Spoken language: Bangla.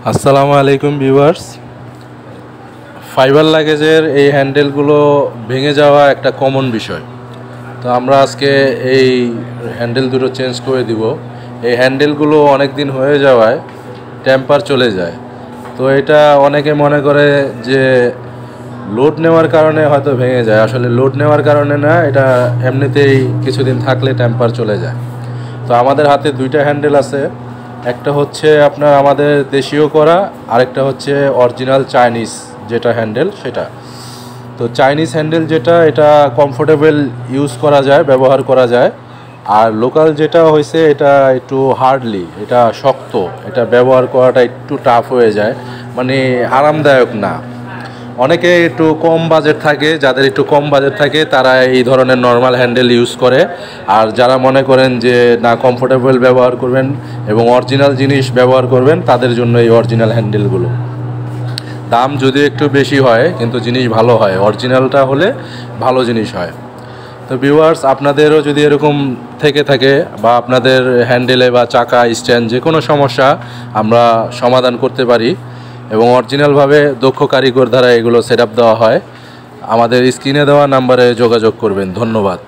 আসসালামু আলাইকুম ভিউয়ার্স। ফাইবার লাগেজের এই হ্যান্ডেলগুলো ভেঙে যাওয়া একটা কমন বিষয়। তো আমরা আজকে এই হ্যান্ডেল দুটো চেঞ্জ করে দিব। এই হ্যান্ডেলগুলো অনেক দিন হয়ে যাওয়ায় টেম্পার চলে যায়। তো এটা অনেকে মনে করে যে লোড নেওয়ার কারণে হয়তো ভেঙে যায়, আসলে লোড নেওয়ার কারণে না, এটা এমনিতেই কিছুদিন থাকলে টেম্পার চলে যায়। তো আমাদের হাতে দুইটা হ্যান্ডেল আছে, একটা হচ্ছে আপনার আমাদের দেশীয় করা, আরেকটা হচ্ছে অরিজিনাল চাইনিজ যেটা হ্যান্ডেল সেটা। তো চাইনিজ হ্যান্ডেল যেটা, এটা কমফোর্টেবল ইউজ করা যায়, ব্যবহার করা যায়। আর লোকাল যেটা হয়েছে এটা একটু হার্ডলি, এটা শক্ত, এটা ব্যবহার করাটা একটু টাফ হয়ে যায়, মানে আরামদায়ক না। অনেকে একটু কম বাজেট থাকে, যাদের একটু কম বাজেট থাকে তারা এই ধরনের নর্মাল হ্যান্ডেল ইউজ করে। আর যারা মনে করেন যে না, কমফোর্টেবল ব্যবহার করবেন এবং অরিজিনাল জিনিস ব্যবহার করবেন, তাদের জন্য এই অরিজিনাল হ্যান্ডেলগুলো। দাম যদিও একটু বেশি হয় কিন্তু জিনিস ভালো হয়, অরিজিনালটা হলে ভালো জিনিস হয়। তো ভিউয়ার্স, আপনাদেরও যদি এরকম থেকে থাকে বা আপনাদের হ্যান্ডেলে বা চাকা স্ট্যান্ড যে কোনো সমস্যা আমরা সমাধান করতে পারি এবং অরিজিনালভাবে দক্ষ কারিগর দ্বারা এগুলো সেট আপ দেওয়া হয়। আমাদের স্ক্রিনে দেওয়া নাম্বারে যোগাযোগ করবেন। ধন্যবাদ।